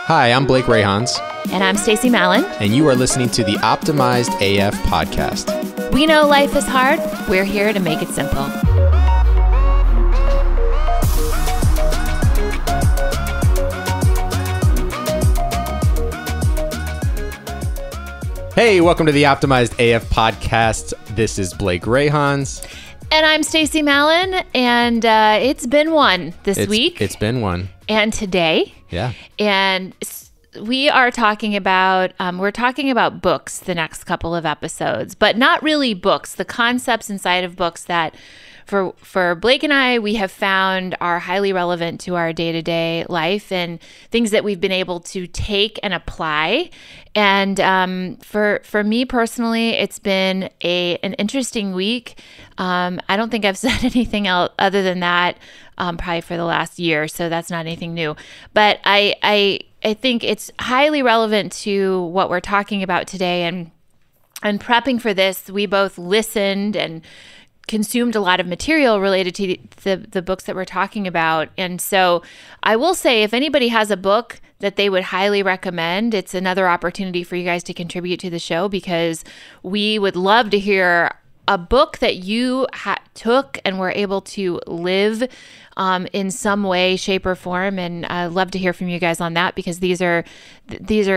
Hi, I'm Blake Rayhans. And I'm Stacie Mallon. And you are listening to the Optimized AF podcast. We know life is hard. We're here to make it simple. Hey, welcome to the Optimized AF podcast. This is Blake Rayhans. And I'm Stacie Mallon, and it's been one this week. It's been one. And today. Yeah. And we are talking about, we're talking about books the next couple of episodes, but not really books, the concepts inside of books that for Blake and I, we have found are highly relevant to our day-to-day life and things that we've been able to take and apply. And for me personally, it's been an interesting week. I don't think I've said anything else other than that probably for the last year, so that's not anything new. But I think it's highly relevant to what we're talking about today. And prepping for this, we both listened and consumed a lot of material related to the books that we're talking about. And so I will say, if anybody has a book that they would highly recommend, it's another opportunity for you guys to contribute to the show, because we would love to hear a book that you took and were able to live in some way, shape, or form. And I'd love to hear from you guys on that, because these are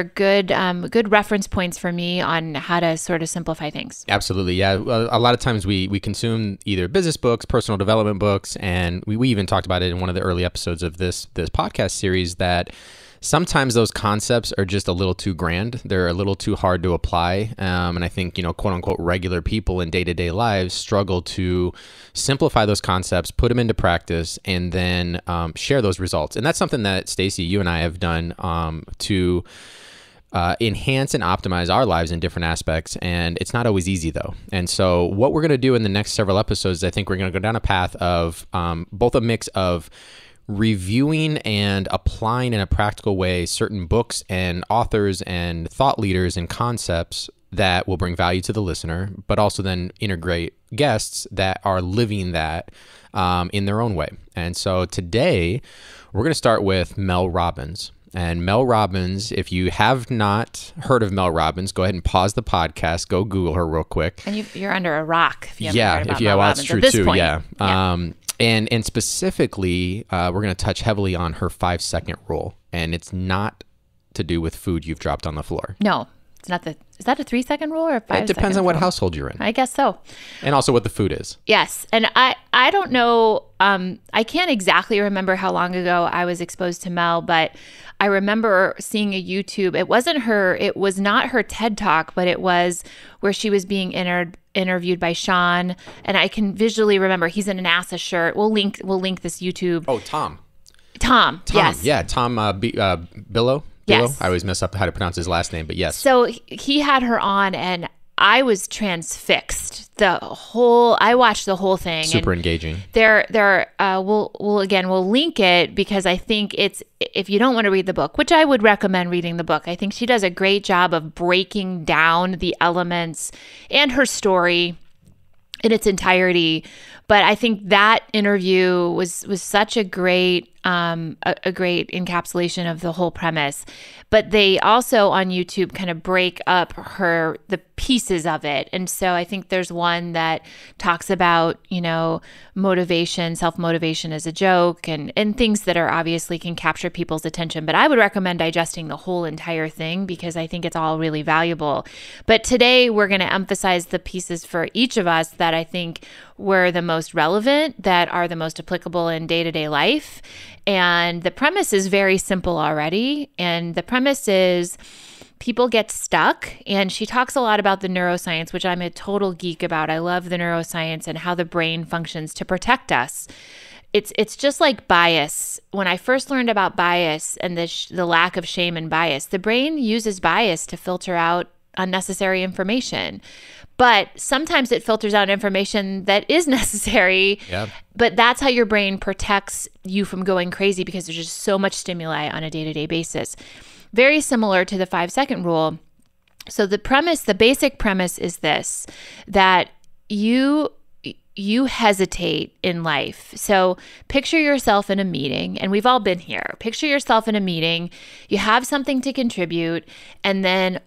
good reference points for me on how to sort of simplify things. Absolutely. Yeah. A lot of times we consume either business books, personal development books, and we even talked about it in one of the early episodes of this podcast series, that sometimes those concepts are just a little too grand. They're a little too hard to apply. And I think, quote unquote, regular people in day-to-day lives struggle to simplify those concepts, put them into practice, and then share those results. And that's something that Stacie, you and I have done to enhance and optimize our lives in different aspects. And it's not always easy, though. And so what we're going to do in the next several episodes, I think we're going to go down a path of both a mix of reviewing and applying in a practical way certain books and authors and thought leaders and concepts that will bring value to the listener, but also then integrate guests that are living that in their own way. And so today we're going to start with Mel Robbins. And Mel Robbins, if you have not heard of Mel Robbins, go ahead and pause the podcast, go Google her real quick. And you're under a rock if you haven't heard about Mel Robbins that's true at this too. point. Yeah. And specifically, we're going to touch heavily on her 5-second rule, and it's not to do with food you've dropped on the floor. No, it's not. Is that a 3-second rule or a 5-second? It depends on what rule? household you're in. I guess so. And also what the food is. Yes. And I don't know, I can't exactly remember how long ago I was exposed to Mel, but I remember seeing a YouTube. It was not her TED Talk, but it was where she was being interviewed by Sean, and I can visually remember he's in an NASA shirt. We'll link this YouTube. Oh, Tom. Yes. Yeah, Tom Billow. Yes. I always mess up how to pronounce his last name, but yes. So he had her on, and I was transfixed. I watched the whole thing. Super engaging. We'll link it, because I think if you don't want to read the book, which I would recommend reading the book, I think she does a great job of breaking down the elements and her story in its entirety. But I think that interview was such a great encapsulation of the whole premise. But they also on YouTube kind of break up the pieces of it. And so I think there's one that talks about, motivation, self-motivation as a joke, and things that are obviously can capture people's attention. But I would recommend digesting the whole entire thing, because I think it's all really valuable. But today we're going to emphasize the pieces for each of us that I think were the most relevant, that are the most applicable in day-to-day life. And the premise is very simple already. And the premise is people get stuck. And she talks a lot about the neuroscience, which I'm a total geek about. I love the neuroscience and how the brain functions to protect us. It's just like bias. When I first learned about bias and the lack of shame and bias, the brain uses bias to filter out unnecessary information. But sometimes it filters out information that is necessary. Yep. But that's how your brain protects you from going crazy, because there's just so much stimuli on a day-to-day basis. Very similar to the 5-second rule. So the basic premise is this, that you you hesitate in life. So picture yourself in a meeting, and we've all been here. Picture yourself in a meeting, you have something to contribute, and then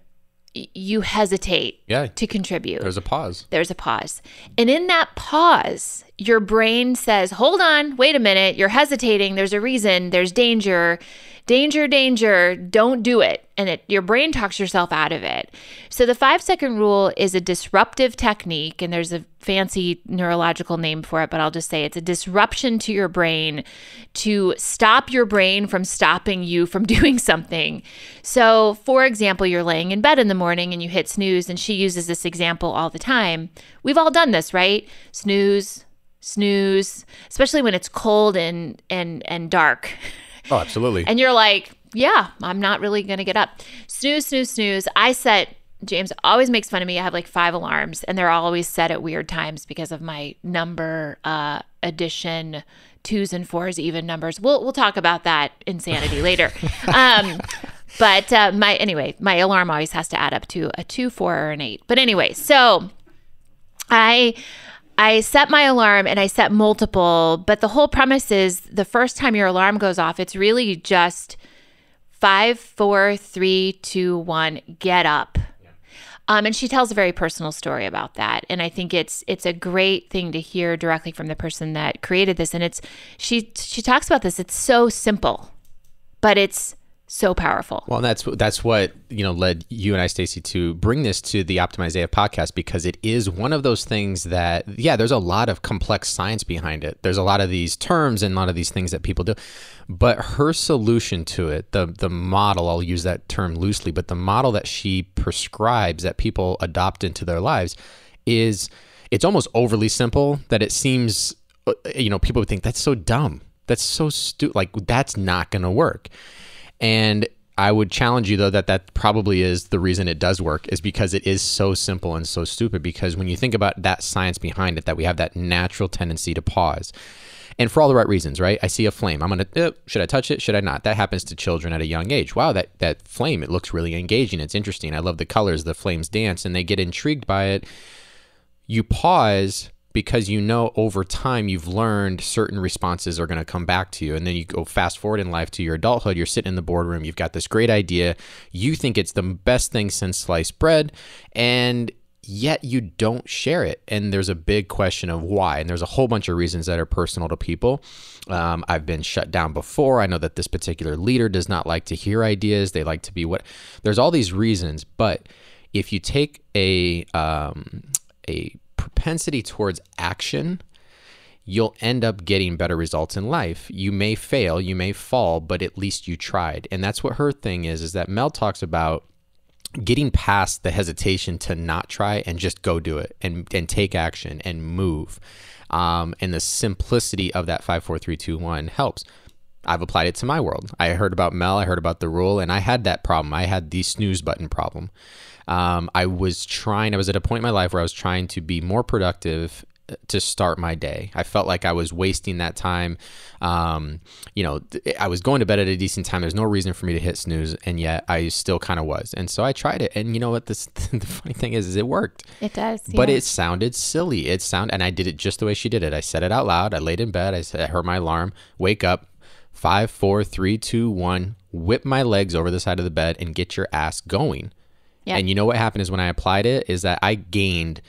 you hesitate to contribute. There's a pause. And in that pause, your brain says, hold on, wait a minute, you're hesitating, there's a reason, there's danger, don't do it. And your brain talks yourself out of it. So the 5-second rule is a disruptive technique, and there's a fancy neurological name for it, but I'll just say it's a disruption to your brain to stop your brain from stopping you from doing something. So for example, you're laying in bed in the morning and you hit snooze, and she uses this example all the time. We've all done this, right? Snooze, especially when it's cold and dark. Oh, absolutely. And you're like, yeah, I'm not really going to get up. Snooze. James always makes fun of me. I have like 5 alarms, and they're always set at weird times because of my number addition, 2s and 4s, even numbers. We'll talk about that insanity later. But my alarm always has to add up to a 2, 4, or an 8. But anyway, so I set my alarm, and I set multiple, but the whole premise is the first time your alarm goes off, it's really just 5, 4, 3, 2, 1, get up. Yeah. And she tells a very personal story about that. And I think it's a great thing to hear directly from the person that created this. And she talks about this. It's so simple, but it's so powerful. Well, that's what, led you and I, Stacie, to bring this to the Optimize AF podcast, because it is one of those things that, there's a lot of complex science behind it. There's a lot of these terms and a lot of these things that people do, but her solution to it, the model, I'll use that term loosely, but the model that she prescribes that people adopt into their lives it's almost overly simple, that it seems, people would think that's so dumb. That's so stupid. Like, that's not going to work. And I would challenge you, though, that probably is the reason it does work, is because it is so simple and so stupid. Because when you think about that science behind it, that we have that natural tendency to pause. And for all the right reasons, right? I see a flame. I'm going to, should I touch it? Should I not? That happens to children at a young age. Wow, that flame, it looks really engaging. It's interesting. I love the colors. The flames dance, and they get intrigued by it. You pause because over time you've learned certain responses are going to come back to you. And then you go fast forward in life to your adulthood, you're sitting in the boardroom, you've got this great idea, you think it's the best thing since sliced bread, and yet you don't share it. And there's a big question of why. And there's a whole bunch of reasons that are personal to people. I've been shut down before. I know that this particular leader does not like to hear ideas. They like to be there's all these reasons. But if you take a propensity towards action, you'll end up getting better results in life. You may fail, you may fall, but at least you tried. And that's what her thing is that Mel talks about getting past the hesitation to not try and just go do it and take action and move. And the simplicity of that 5, 4, 3, 2, 1 helps. I've applied it to my world. I heard about Mel, I heard about the rule, and I had that problem. I had the snooze button problem. I was at a point in my life where I was trying to be more productive to start my day. I felt like I was wasting that time. I was going to bed at a decent time. There's no reason for me to hit snooze, and yet I still kind of was. And so I tried it. And you know what? The funny thing is it worked. It does. Yeah. But it sounded silly. And I did it just the way she did it. I said it out loud. I laid in bed. I heard my alarm, wake up, 5, 4, 3, 2, 1, whip my legs over the side of the bed and get your ass going. Yeah. And you know what happened is when I applied it is that I gained,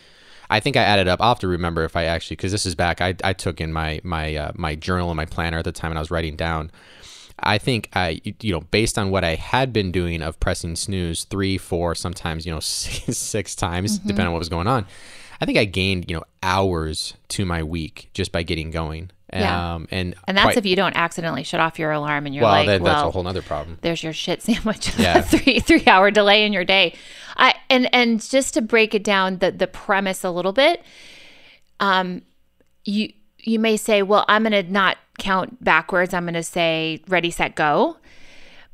I think I added up, I'll have to remember if I actually, because this is back, I took in my journal and my planner at the time and I was writing down. I think based on what I had been doing of pressing snooze 3, 4, sometimes, 6 times, depending on what was going on, I think I gained, hours to my week just by getting going. Yeah. And that's if you don't accidentally shut off your alarm and you're like, that's a whole nother problem. There's your shit sandwich. Yeah. 3-hour delay in your day. And just to break it down, the premise a little bit, you may say, well, I'm going to not count backwards. I'm going to say ready, set, go.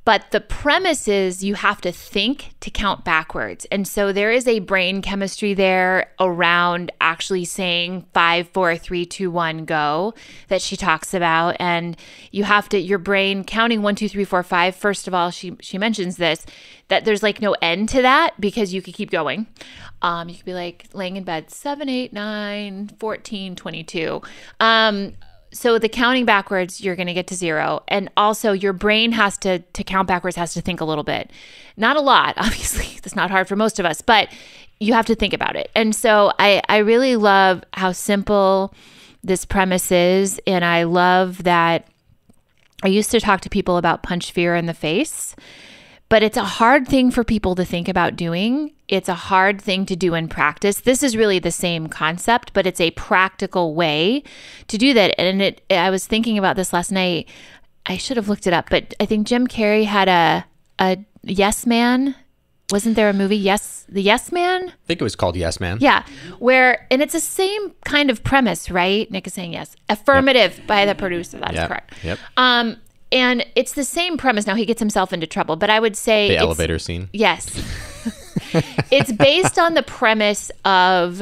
But the premise is you have to think to count backwards. And so there is a brain chemistry there around actually saying 5, 4, 3, 2, 1, go that she talks about. And you have to, your brain counting 1, 2, 3, 4, 5. First of all, she mentions this, that there's like no end to that because you could keep going. You could be like laying in bed, 7, 8, 9, 14, 22. So the counting backwards, you're going to get to 0. And also your brain has to count backwards, has to think a little bit. Not a lot, obviously. That's not hard for most of us, but you have to think about it. And so I really love how simple this premise is. And I love that I used to talk to people about punch fear in the face, but it's a hard thing for people to think about doing. It's a hard thing to do in practice. This is really the same concept, but it's a practical way to do that. And I was thinking about this last night. I should have looked it up, but I think Jim Carrey had a Yes Man. Wasn't there a movie, The Yes Man? I think it was called Yes Man. Yeah, and it's the same kind of premise, right? Nick is saying yes. Affirmative by the producer. That is correct. Yep. And it's the same premise. Now he gets himself into trouble, but I would say the elevator scene. Yes. It's based on the premise of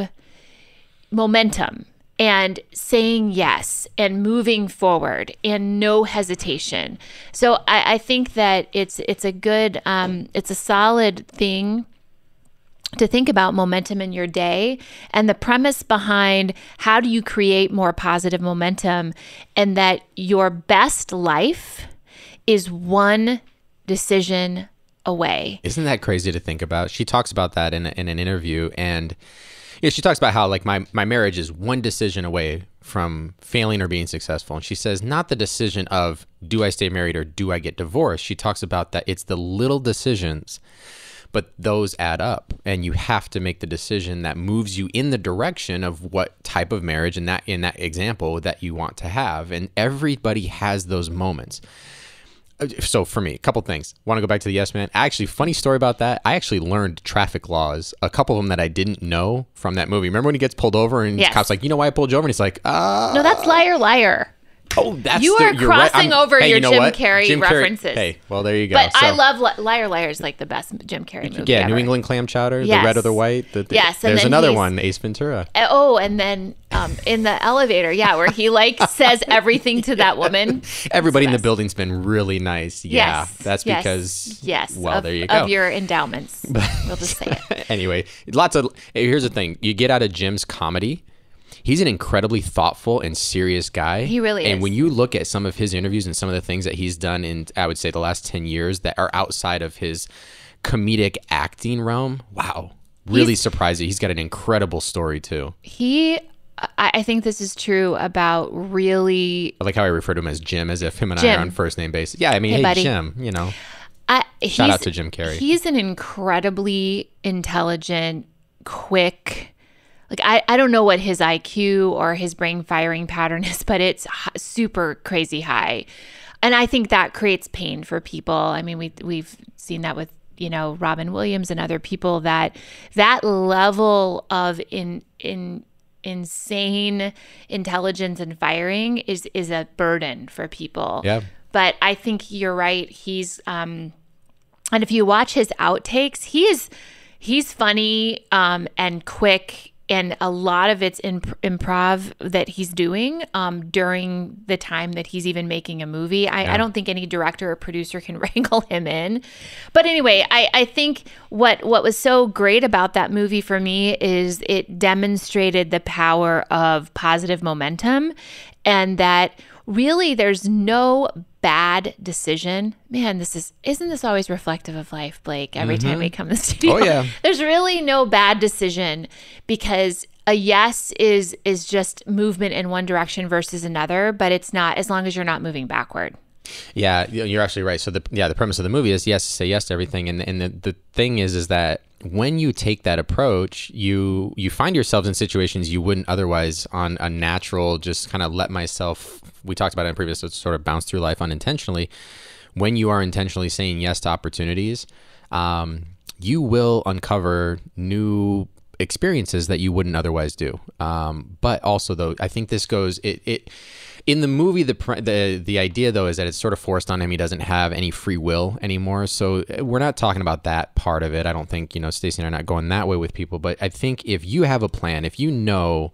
momentum and saying yes and moving forward and no hesitation. So I think that it's a good, it's a solid thing to think about momentum in your day and the premise behind how do you create more positive momentum, and that your best life is one decision away. Isn't that crazy to think about? She talks about that in an interview, and she talks about how like my marriage is one decision away from failing or being successful. And she says not the decision of do I stay married or do I get divorced. She talks about that it's the little decisions, but those add up, and you have to make the decision that moves you in the direction of what type of marriage in that example that you want to have. And everybody has those moments. So for me, a couple things. Want to go back to the Yes Man? Actually, funny story about that. I actually learned traffic laws, a couple of them that I didn't know from that movie. Remember when he gets pulled over and the cop's like, you know why I pulled you over? And he's like, No, that's Liar, Liar. Oh, that's you are you're crossing right. over your you know Jim what? Carrey references. Hey, well, there you go. But I love Liar, Liar is like the best Jim Carrey movie ever. New England clam chowder, Yes. the red or the white. Yes, and there's then another one, Ace Ventura. Oh, and then in the elevator, where he like says everything to that woman. Everybody in the building's been really nice. Yeah, Yes, that's yes, because, yes, well, there you go. Of your endowments. We'll just say it. Anyway, here's the thing. You get out of Jim's comedy, he's an incredibly thoughtful and serious guy. He really is. And when you look at some of his interviews and some of the things that he's done in, I would say, the last 10 years that are outside of his comedic acting realm, wow, really surprising. He's got an incredible story, too. I think this is true about really... I like how I refer to him as Jim, as if him and I are on first name basis. Yeah, I mean, hey Jim, shout out to Jim Carrey. He's an incredibly intelligent, quick... Like, I don't know what his IQ or his brain firing pattern is, but it's super crazy high. And I think that creates pain for people. I mean, we've seen that with, Robin Williams and other people, that level of insane intelligence and firing is a burden for people. Yeah. But I think you're right. He's, and if you watch his outtakes, he's funny and quick. And a lot of it's improv that he's doing during the time that he's even making a movie. I don't think any director or producer can wrangle him in. But anyway, I think what was so great about that movie for me is it demonstrated the power of positive momentum, and that really there's no bad decision. Man, isn't this always reflective of life, Blake? Every time we come to the studio. Oh yeah. There's really no bad decision, because a yes is just movement in one direction versus another, but it's not, as long as you're not moving backward. Yeah, you're actually right. So the premise of the movie is yes, say yes to everything, and the thing is that when you take that approach, you find yourselves in situations you wouldn't otherwise on a natural, just kind of let myself, we talked about it in previous, so sort of bounce through life unintentionally. When you are intentionally saying yes to opportunities, you will uncover new experiences that you wouldn't otherwise do. But also, though, I think this goes, In the movie, the idea though is that it's sort of forced on him. He doesn't have any free will anymore. So we're not talking about that part of it. I don't think, Stacie and I are not going that way with people. But I think if you have a plan, if go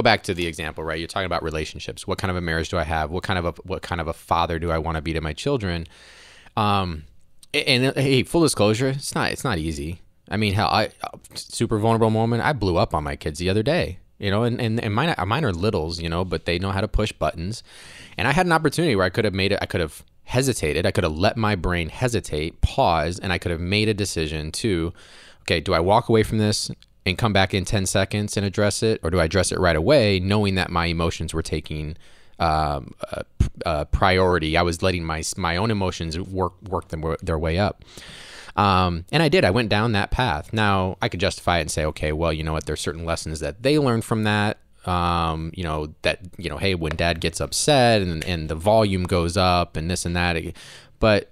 back to the example, right? You're talking about relationships. What kind of a marriage do I have? What kind of a father do I want to be to my children? And hey, full disclosure, it's not easy. I mean, hell, super vulnerable moment. I blew up on my kids the other day. And mine are littles, but they know how to push buttons. And I had an opportunity where I could have hesitated. I could have let my brain hesitate, pause, and I could have made a decision to, okay, do I walk away from this and come back in 10 seconds and address it? Or do I address it right away, knowing that my emotions were taking priority? I was letting my own emotions work their way up. And I did. I went down that path. Now, I could justify it and say, okay, well, you know what? There's certain lessons that they learned from that. Hey, when dad gets upset and the volume goes up and this and that. But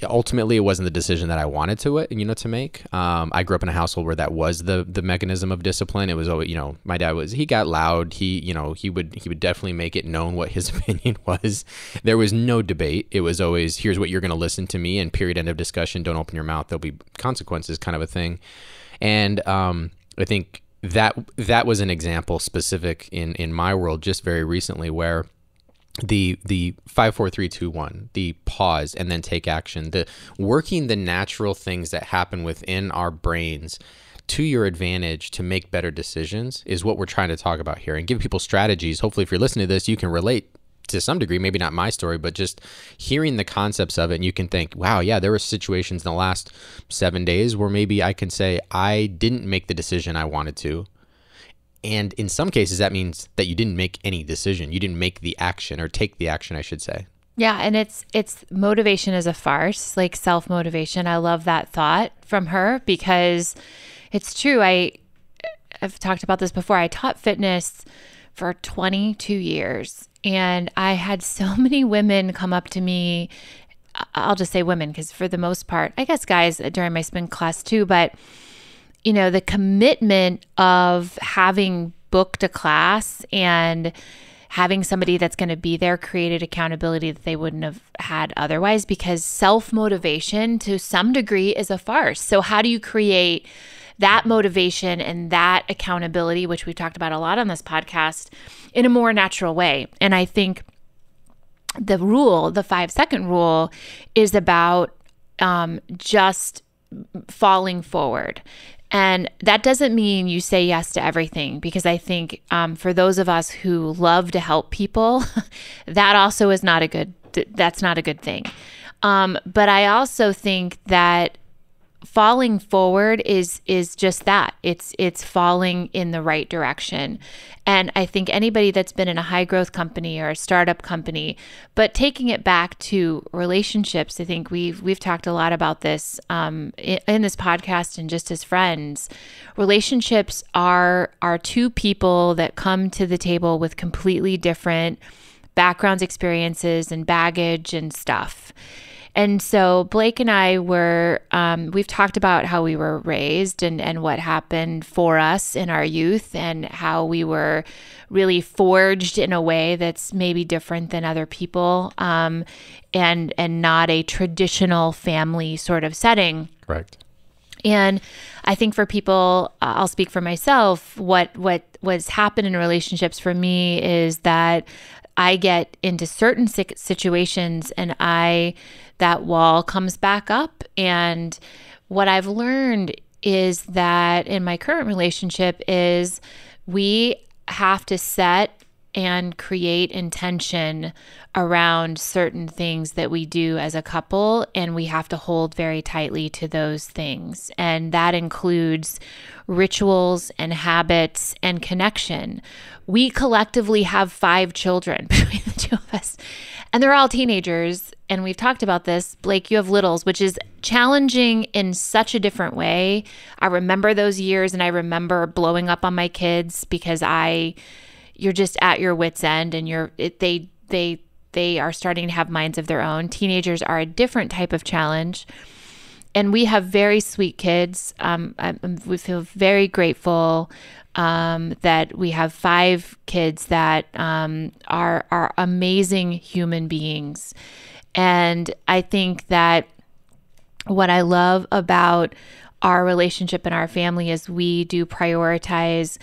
ultimately, it wasn't the decision that I wanted to make. I grew up in a household where that was the mechanism of discipline. It was always, my dad he got loud. He would definitely make it known what his opinion was. There was no debate. It was always, here's what you're going to listen to me, and period, end of discussion. Don't open your mouth. There'll be consequences, kind of a thing. And I think that was an example specific in my world just very recently, where the 5, 4, 3, 2, 1, the pause and then take action, the working the natural things that happen within our brains to your advantage to make better decisions is what we're trying to talk about here, and give people strategies. Hopefully, if you're listening to this, you can relate to some degree, maybe not my story, but just hearing the concepts of it, and you can think, wow, yeah, there were situations in the last 7 days where maybe I can say I didn't make the decision I wanted to. And in some cases, that means that you didn't make any decision. You didn't make the action, or take the action, I should say. Yeah, and it's motivation is a farce, like self-motivation. I love that thought from her, because it's true. I've talked about this before. I taught fitness for 22 years, and I had so many women come up to me. I'll just say women, because for the most part, I guess guys during my spin class too, but the commitment of having booked a class and having somebody that's going to be there created accountability that they wouldn't have had otherwise, because self-motivation to some degree is a farce. So how do you create that motivation and that accountability, which we've talked about a lot on this podcast, in a more natural way? And I think the 5-second rule, is about just falling forward. And that doesn't mean you say yes to everything, because I think for those of us who love to help people, that also is that's not a good thing. But I also think that falling forward is just that. It's falling in the right direction. And I think anybody that's been in a high growth company or a startup company, but taking it back to relationships, I think we've talked a lot about this in this podcast and just as friends. Relationships are two people that come to the table with completely different backgrounds, experiences, and baggage and stuff. And so Blake and I we've talked about how we were raised and what happened for us in our youth, and how we were really forged in a way that's maybe different than other people, and not a traditional family sort of setting. Correct. And I think for people, I'll speak for myself, what's happened in relationships for me is that I get into certain situations and that wall comes back up. And what I've learned is that in my current relationship is we have to set and create intention around certain things that we do as a couple, and we have to hold very tightly to those things. And that includes rituals and habits and connection. We collectively have 5 children between the two of us, and they're all teenagers. And we've talked about this. Blake, you have littles, which is challenging in such a different way. I remember those years, and I remember blowing up on my kids because you're just at your wit's end, and they are starting to have minds of their own. Teenagers are a different type of challenge. And we have very sweet kids. We feel very grateful that we have 5 kids that are amazing human beings. And I think that what I love about our relationship and our family is we do prioritize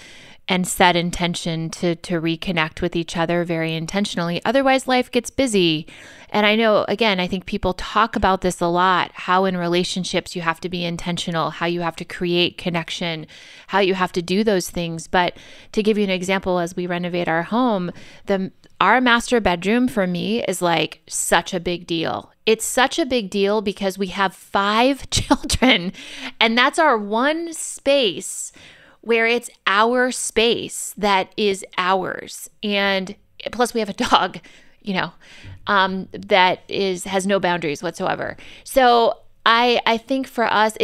and set intention to reconnect with each other very intentionally. Otherwise, life gets busy. And I know, again, I think people talk about this a lot, how in relationships you have to be intentional, how you have to create connection, how you have to do those things. But to give you an example, as we renovate our home, our master bedroom for me is like such a big deal. It's such a big deal because we have 5 children, and that's our one space where it's our space that is ours. And plus we have a dog, that has no boundaries whatsoever. So I think for us,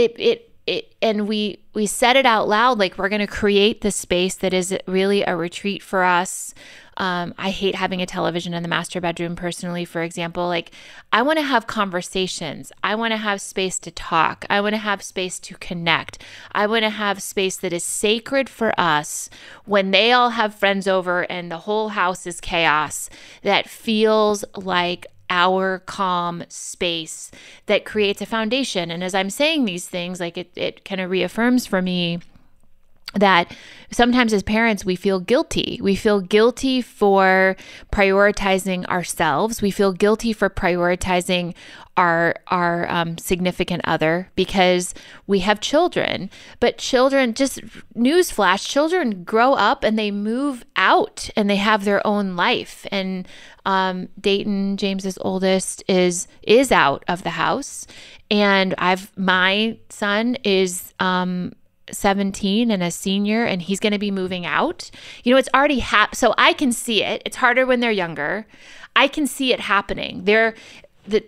and we said it out loud, like we're going to create this space that is really a retreat for us. I hate having a television in the master bedroom personally, for example. Like I want to have conversations. I want to have space to talk. I want to have space to connect. I want to have space that is sacred for us when they all have friends over and the whole house is chaos, that feels like our calm space that creates a foundation. And as I'm saying these things, like it kind of reaffirms for me that sometimes as parents, we feel guilty. We feel guilty for prioritizing ourselves. We feel guilty for prioritizing our significant other because we have children. But children, just newsflash, children grow up and they move out and they have their own life. And Dayton, James's oldest, is out of the house. And my son is 17 and a senior, and he's going to be moving out. It's already so I can see it. It's harder when they're younger. I can see it happening. Jaden, the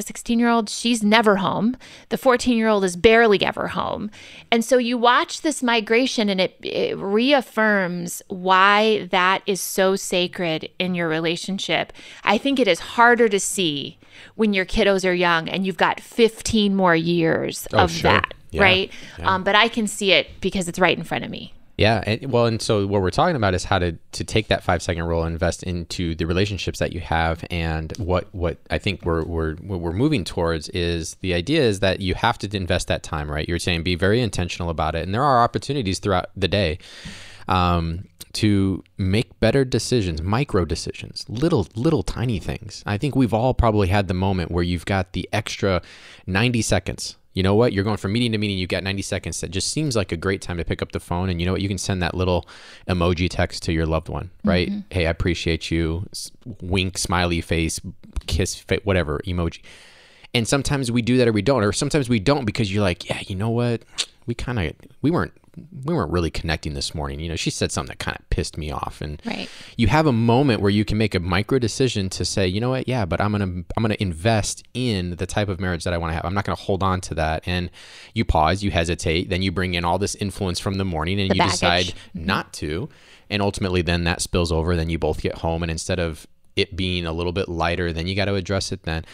16-year-old, she's never home. The 14-year-old is barely ever home. And so you watch this migration, and it reaffirms why that is so sacred in your relationship. I think it is harder to see when your kiddos are young and you've got 15 more years of that. Yeah, right? Yeah. But I can see it because it's right in front of me. Yeah. And so what we're talking about is how to take that 5-second rule and invest into the relationships that you have. And what I think we're moving towards is the idea is that you have to invest that time, right? You're saying be very intentional about it. And there are opportunities throughout the day to make better decisions, micro decisions, little tiny things. I think we've all probably had the moment where you've got the extra 90 seconds. You know what? You're going from meeting to meeting. You've got 90 seconds. That just seems like a great time to pick up the phone. And you know what? You can send that little emoji text to your loved one, right? Mm-hmm. Hey, I appreciate you. Wink, smiley face, kiss, whatever emoji. And sometimes we do that or we don't. Or sometimes we don't because you're like, yeah, you know what? We weren't really connecting this morning. She said something that kind of pissed me off. And right. You have a moment where you can make a micro decision to say, you know what? Yeah, but I'm going to invest in the type of marriage that I want to have. I'm not going to hold on to that. And you pause, you hesitate, then you bring in all this influence from the morning and you decide not to. And ultimately then that spills over. Then you both get home. And instead of it being a little bit lighter, then you got to address it then.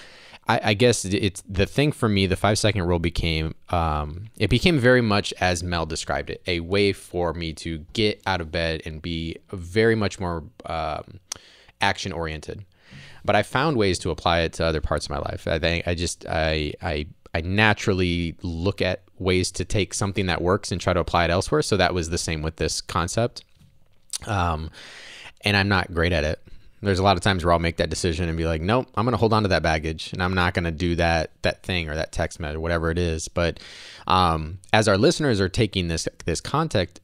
I guess it's the thing for me, the 5-second rule became very much as Mel described it, a way for me to get out of bed and be very much more action oriented. But I found ways to apply it to other parts of my life. I think I naturally look at ways to take something that works and try to apply it elsewhere. So that was the same with this concept. And I'm not great at it. There's a lot of times where I'll make that decision and be like, nope, I'm going to hold on to that baggage and I'm not going to do that thing or that text message or whatever it is. But as our listeners are taking this content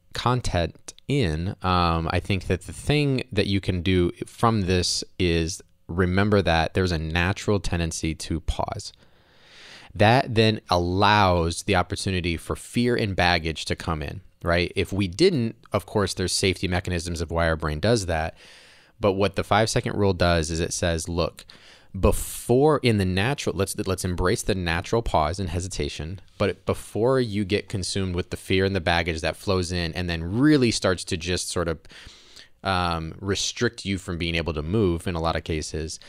in, I think that the thing that you can do from this is remember that there's a natural tendency to pause. That then allows the opportunity for fear and baggage to come in, right? If we didn't, of course, there's safety mechanisms of why our brain does that. But what the 5-second rule does is it says, look, before in the natural, let's embrace the natural pause and hesitation. But before you get consumed with the fear and the baggage that flows in and then really starts to just sort of restrict you from being able to move in a lot of cases,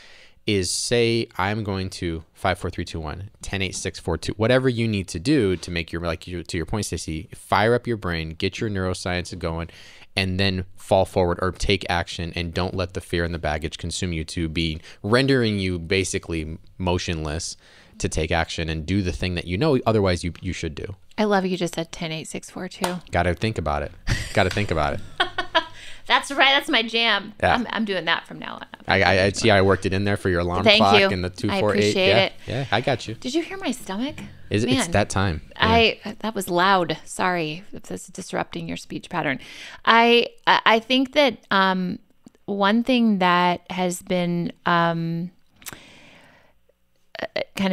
is say I'm going to 5, 4, 3, 2, 1, 10, 8, 6, 4, 2, whatever you need to do to make to your point, Stacie, fire up your brain, get your neuroscience going, and then fall forward or take action, and don't let the fear and the baggage consume you to be rendering you basically motionless to take action and do the thing that otherwise you should do. I love you just said 10, 8, 6, 4, 2. Got to think about it. Got to think about it. That's right. That's my jam. Yeah. I'm doing that from now on. I see. I worked it in there for your alarm Thank clock you. and the 2, I 4, 8. appreciate it. Yeah, I got you. Did you hear my stomach? It's that time. Yeah. That was loud. Sorry if this is disrupting your speech pattern. I think that one thing that has been kind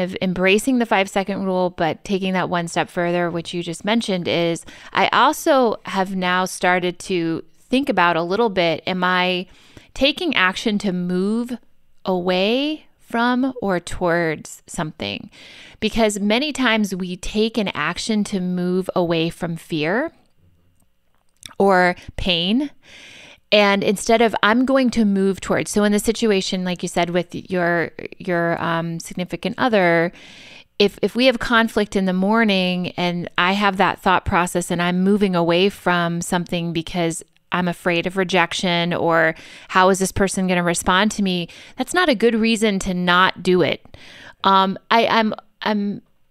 of embracing the 5-second rule, but taking that one step further, which you just mentioned, is I also have now started to think about a little bit, am I taking action to move away from or towards something? Because many times we take an action to move away from fear or pain. And instead of I'm going to move towards, so in the situation, like you said, with your significant other, if we have conflict in the morning and I have that thought process and I'm moving away from something because I'm afraid of rejection or how is this person going to respond to me, that's not a good reason to not do it. I'm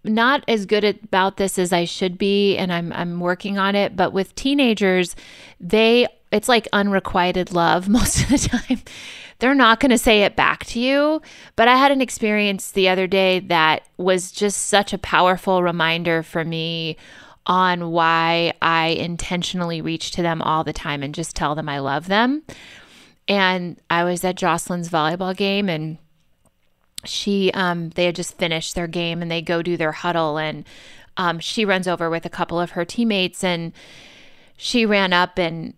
not as good about this as I should be, and I'm working on it. But with teenagers, it's like unrequited love most of the time. They're not going to say it back to you. But I had an experience the other day that was just such a powerful reminder for me on why I intentionally reach to them all the time and just tell them I love them. And I was at Jocelyn's volleyball game, and they had just finished their game and they go do their huddle, and she runs over with a couple of her teammates, and she ran up and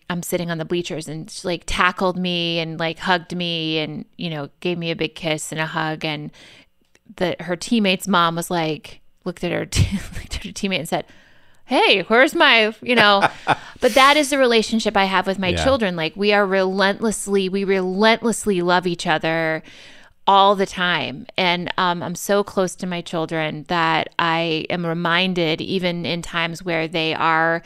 I'm sitting on the bleachers, and she tackled me and hugged me and, gave me a big kiss and a hug. And her teammate's mom was looked at her teammate and said, hey, where's my, but that is the relationship I have with my children. We relentlessly love each other all the time. And I'm so close to my children that I am reminded, even in times where they are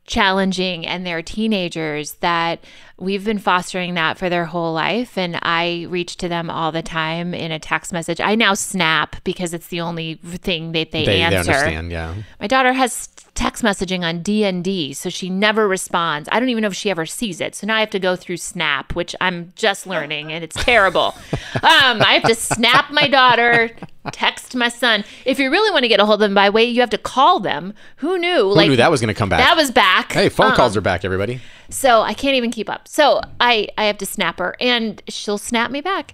challenging and they're teenagers, that we've been fostering that for their whole life. And I reach to them all the time in a text message. I now snap because it's the only thing that they answer. They understand, yeah. My daughter has text messaging on D&D, so she never responds. I don't even know if she ever sees it. So now I have to go through Snap, which I'm just learning, and it's terrible. I have to snap my daughter, text my son. If you really want to get a hold of them, by the way, you have to call them. Who knew? Who knew that was going to come back? That was back. Hey, phone calls are back, everybody. So I can't even keep up. So I have to snap her, and she'll snap me back.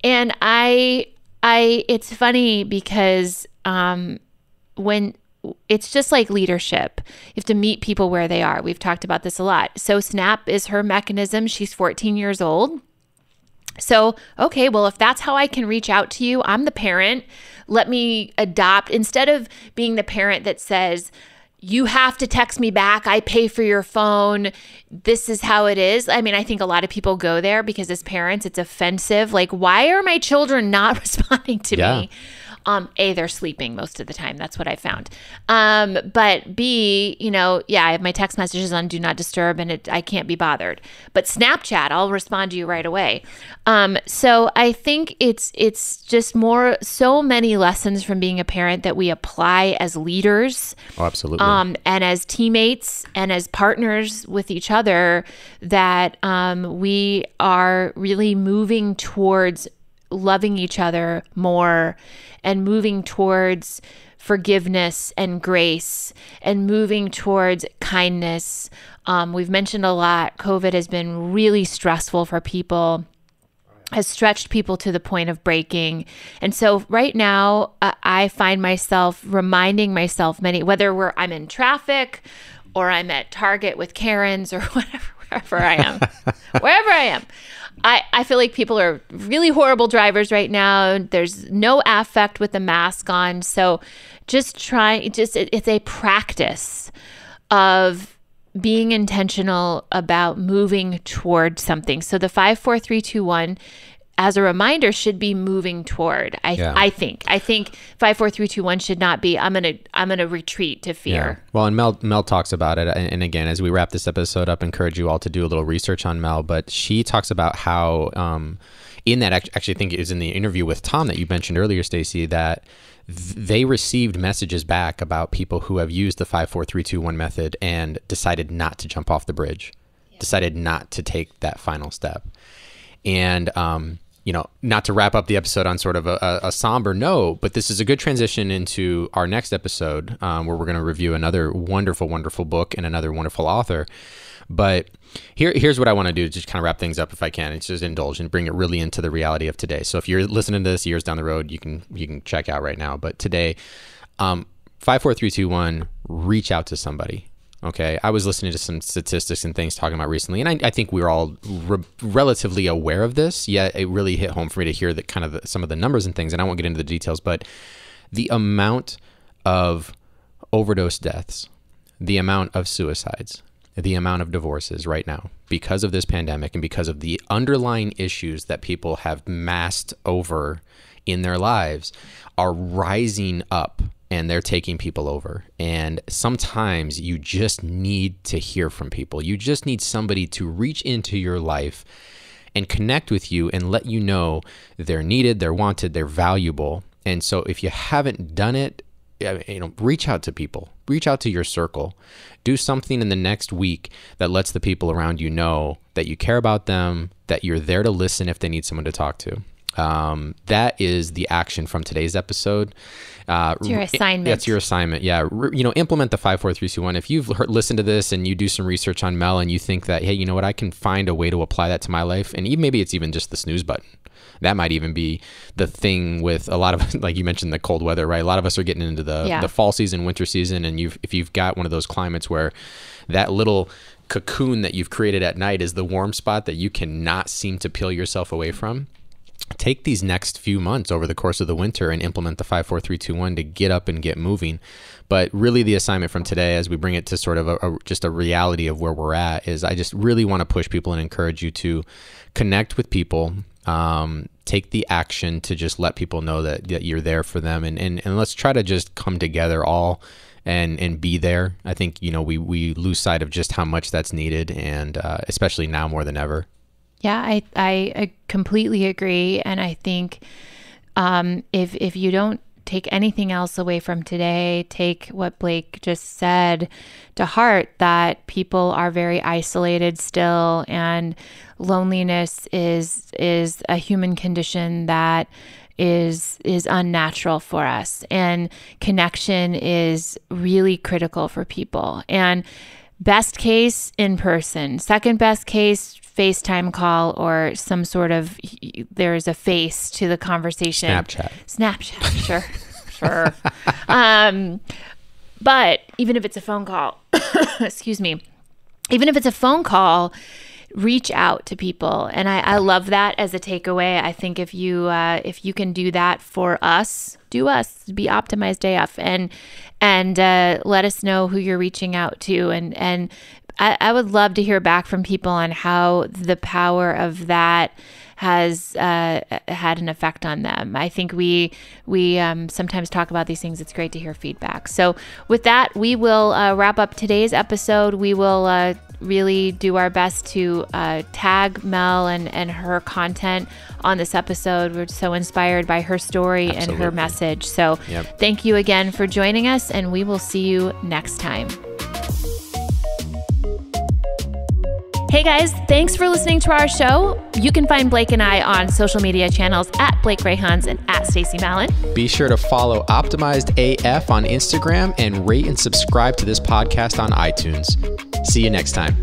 And it's funny because when it's just like leadership, you have to meet people where they are. We've talked about this a lot. So Snap is her mechanism. She's 14 years old. So, okay, well, if that's how I can reach out to you, I'm the parent. Let me adopt, instead of being the parent that says, you have to text me back, I pay for your phone, this is how it is. I mean, I think a lot of people go there because as parents, it's offensive. Why are my children not responding to me? A, they're sleeping most of the time. That's what I found. But B, I have my text messages on Do Not Disturb, and I can't be bothered. But Snapchat, I'll respond to you right away. So I think it's just so many lessons from being a parent that we apply as leaders. Oh, absolutely. And as teammates and as partners with each other, that we are really moving towards loving each other more and moving towards forgiveness and grace and moving towards kindness. We've mentioned a lot, COVID has been really stressful for people, has stretched people to the point of breaking. And so right now, I find myself reminding myself whether I'm in traffic or I'm at Target with Karens or wherever I am, wherever I am. I feel like people are really horrible drivers right now. There's no affect with the mask on. So it's a practice of being intentional about moving toward something. So the 5, 4, 3, 2, 1, as a reminder, should be moving toward. I think 5, 4, 3, 2, 1 should not be, I'm gonna retreat to fear. Yeah. Well, and Mel talks about it. And again, as we wrap this episode up, encourage you all to do a little research on Mel, but she talks about how, in that, actually I think it was in the interview with Tom that you mentioned earlier, Stacie, that they received messages back about people who have used the 5, 4, 3, 2, 1 method and decided not to jump off the bridge, decided not to take that final step. And, not to wrap up the episode on sort of a somber note, but this is a good transition into our next episode, where we're going to review another wonderful, wonderful book and another wonderful author. But here's what I want to do to just kind of wrap things up, if I can. It's just indulge and bring it really into the reality of today. So if you're listening to this years down the road, you can check out right now. But today, 5, 4, 3, 2, 1, reach out to somebody. Okay, I was listening to some statistics and things talking about recently, and I think we're all relatively aware of this, yet it really hit home for me to hear that kind of some of the numbers and things, and I won't get into the details, but the amount of overdose deaths, the amount of suicides, the amount of divorces right now because of this pandemic and because of the underlying issues that people have masked over in their lives are rising up. And they're taking people over. And sometimes you just need to hear from people. You just need somebody to reach into your life and connect with you and let you know they're needed, they're wanted, they're valuable. And so if you haven't done it, reach out to people, reach out to your circle, do something in the next week that lets the people around you know that you care about them, that you're there to listen if they need someone to talk to. That is the action from today's episode. It's your assignment. That's your assignment. Yeah. Implement the 5, 4, 3, 2, 1. If you've listened to this and you do some research on Mel and you think that, hey, you know what, I can find a way to apply that to my life. And maybe it's even just the snooze button. That might even be the thing with a lot of, like you mentioned, the cold weather, right? A lot of us are getting into the fall season, winter season. And if you've got one of those climates where that little cocoon that you've created at night is the warm spot that you cannot seem to peel yourself away from, take these next few months over the course of the winter and implement the 5, 4, 3, 2, 1 to get up and get moving. But really the assignment from today, as we bring it to sort of just a reality of where we're at, is I just really want to push people and encourage you to connect with people, take the action to just let people know that you're there for them. And let's try to just come together all and be there. I think, we lose sight of just how much that's needed, and especially now more than ever. Yeah, I completely agree. And I think if you don't take anything else away from today, take what Blake just said to heart, that people are very isolated still, and loneliness is a human condition that is unnatural for us, and connection is really critical for people. And best case, in person. Second best case, FaceTime call, or some sort of, there's a face to the conversation. Snapchat, sure. But even if it's a phone call, excuse me, even if it's a phone call, reach out to people. And I love that as a takeaway. I think if you can do that for us, be Optimized AF, and let us know who you're reaching out to. And I would love to hear back from people on how the power of that has had an effect on them. I think we sometimes talk about these things. It's great to hear feedback. So with that, we will wrap up today's episode. We will really do our best to tag Mel and her content on this episode. We're so inspired by her story and her message. So Thank you again for joining us, and we will see you next time. Hey guys, thanks for listening to our show. You can find Blake and I on social media channels at Blake Rayhans and at Stacie Mallon. Be sure to follow Optimized AF on Instagram and rate and subscribe to this podcast on iTunes. See you next time.